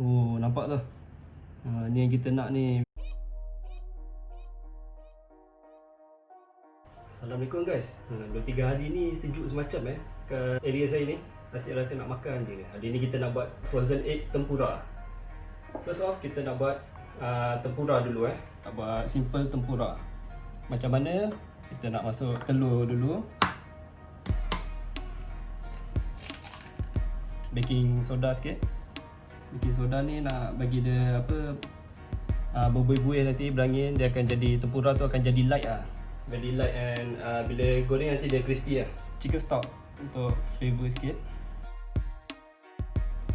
Oh, nampak tu. Ni yang kita nak ni. Assalamualaikum guys. 2-3 hari ni sejuk semacam ke area saya ni. Rasa nak makan je. Hari ni kita nak buat frozen egg tempura. First off kita nak buat tempura dulu Nak buat simple tempura. Macam mana? Kita nak masuk telur dulu. Baking soda sikit. Baking soda ni nak bagi dia apa, berbuih-buih nanti berangin, dia akan jadi tempura tu akan jadi light very light and bila goreng nanti dia crispy Chicken stock untuk flavor sikit.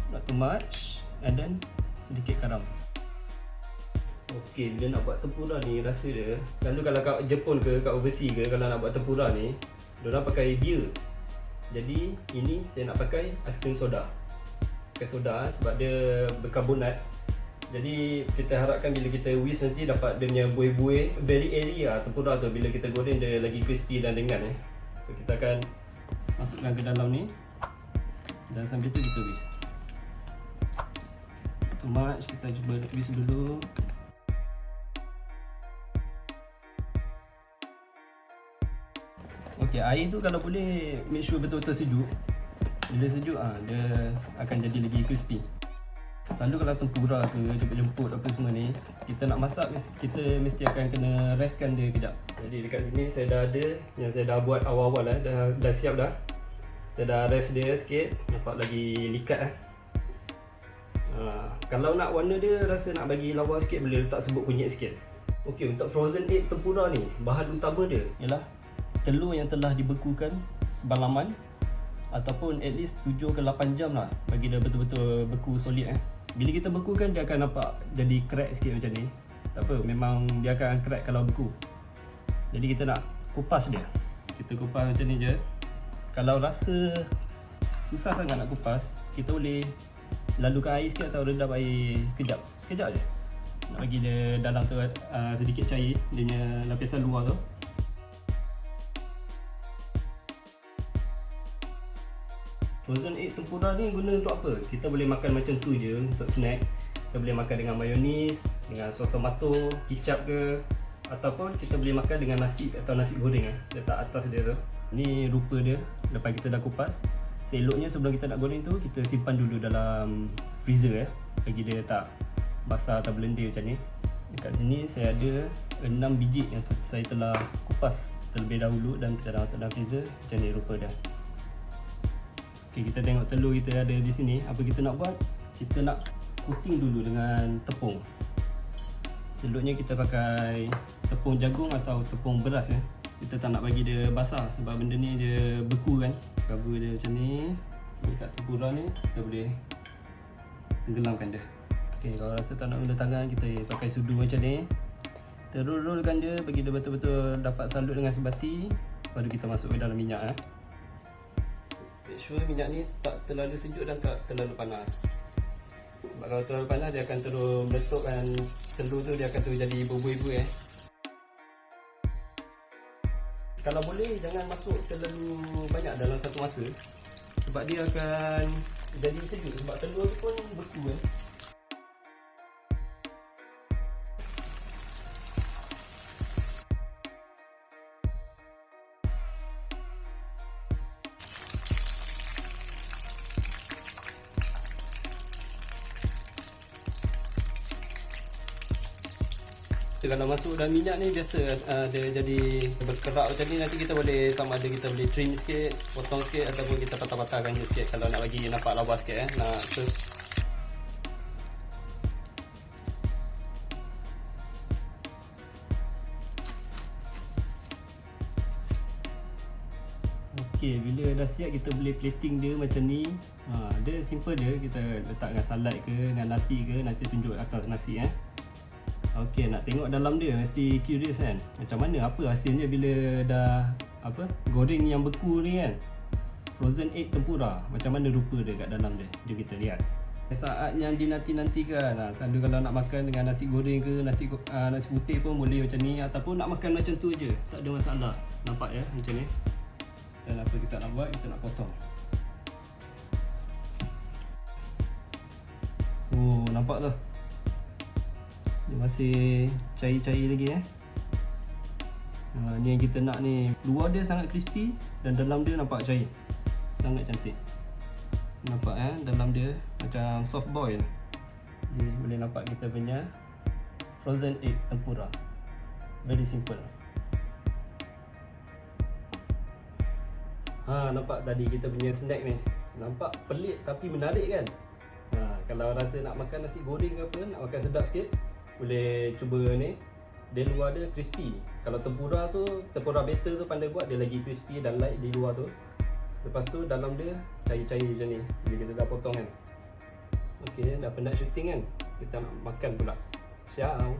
Not too much and then sedikit garam. Okey, bila nak buat tempura ni rasa dia, selalu kalau kat Jepun ke kat overseas ke, kalau nak buat tempura ni diorang pakai beer. Jadi ini saya nak pakai ais krim soda. Pakai soda sebab dia berkarbonat. Jadi kita harapkan bila kita whisk nanti dapat dia punya buih-buih very airy tempura tu. Bila kita goreng dia lagi crispy dan ringan So kita akan masukkan ke dalam ni dan sambil tu kita whisk. Too much, kita cuba whisk dulu. Okey, air tu kalau boleh make sure betul-betul sejuk. Bila sejuk dia akan jadi lagi crispy. Selalu kalau tempura ke jemput-jemput apa semua ni, kita nak masak kita mesti akan kena restkan dia kejap. Jadi dekat sini saya dah ada yang saya dah buat awal-awal dah siap dah. Saya dah rest dia sikit, nampak lagi likat Kalau nak warna dia rasa nak bagi lawa sikit, boleh letak serbuk kunyit sikit. Okey, untuk frozen egg tempura ni, bahan utama dia ialah telur yang telah dibekukan semalaman ataupun at least 7 ke 8 jam lah, bagi dia betul-betul beku solid Bila kita bekukan dia akan nampak jadi crack sikit macam ni. Tak apa, memang dia akan crack kalau beku. Jadi kita nak kupas dia. Kita kupas macam ni je. Kalau rasa susah sangat nak kupas, kita boleh lalukan air sikit atau redam air sekejap. Sekejap je. Nak bagi dia dalam tu sedikit cair, dia punya lapisan luar tu. Frozen egg tempura ni guna untuk apa? Kita boleh makan macam tu je untuk snack. Kita boleh makan dengan mayonis, dengan sos tomato, kicap ke, ataupun kita boleh makan dengan nasi atau nasi goreng letak atas dia tu. Ni rupa dia lepas kita dah kupas. Seloknya sebelum kita nak goreng tu, kita simpan dulu dalam freezer bagi dia tak basah atau blender macam ni. Dekat sini saya ada 6 biji yang saya telah kupas terlebih dahulu dan kita dah masuk dalam freezer. Macam ni rupa dia. Okay, kita tengok telur kita ada di sini. Apa kita nak buat? Kita nak coating dulu dengan tepung. Selutnya kita pakai tepung jagung atau tepung beras Kita tak nak bagi dia basah sebab benda ni dia beku kan. Cover dia macam ni. Dekat tempura ni kita boleh tenggelamkan dia. Okay, kalau rasa tak nak guna tangan, kita pakai sudu macam ni. Kita roll-rollkan dia bagi dia betul-betul dapat salut dengan sebati. Baru kita masuk ke dalam minyak Make sure minyak ni tak terlalu sejuk dan tak terlalu panas. Sebab kalau terlalu panas dia akan terus meletupkan telur tu, dia akan terus jadi berbuih-buih Kalau boleh jangan masuk terlalu banyak dalam satu masa, sebab dia akan jadi sejuk sebab telur tu pun beku Kalau masuk dalam minyak ni biasa dia jadi berkerak macam ni. Nanti kita boleh sama ada kita boleh trim sikit, potong sikit, ataupun kita patah-patahkan je sikit kalau nak bagi nampak lawa sikit nak serve. Okey, bila dah siap kita boleh plating dia macam ni. Dia simple je, kita letak dengan salad ke, dengan nasi ke, nanti tunjuk atas nasi Okey, nak tengok dalam dia mesti curious kan. Macam mana, apa hasilnya bila dah goreng yang beku ni kan. Frozen egg tempura, macam mana rupa dia kat dalam dia. Jom kita lihat. Saat yang dinanti-nantikan. Selalu kalau nak makan dengan nasi goreng ke, nasi putih pun boleh macam ni, ataupun nak makan macam tu je, tak ada masalah. Nampak macam ni. Dan apa kita nak buat, kita nak potong. nampak tu. Dia masih cair-cair lagi ni yang kita nak ni. Luar dia sangat crispy dan dalam dia nampak cair. Sangat cantik. Nampak dalam dia macam soft boil. Jadi boleh nampak kita punya frozen egg tempura. Very simple. Nampak tadi kita punya snack ni. Nampak pelik tapi menarik kan? Kalau rasa nak makan nasi goreng ke apa, nak makan sedap sikit, boleh cuba ni. Dia luar dia crispy. Kalau tempura tu, tempura batter tu pandai buat, dia lagi crispy dan light di luar tu. Lepas tu dalam dia cair-cair macam ni bila kita dah potong kan. Okey, dah penat syuting kan, kita nak makan pula. Ciao.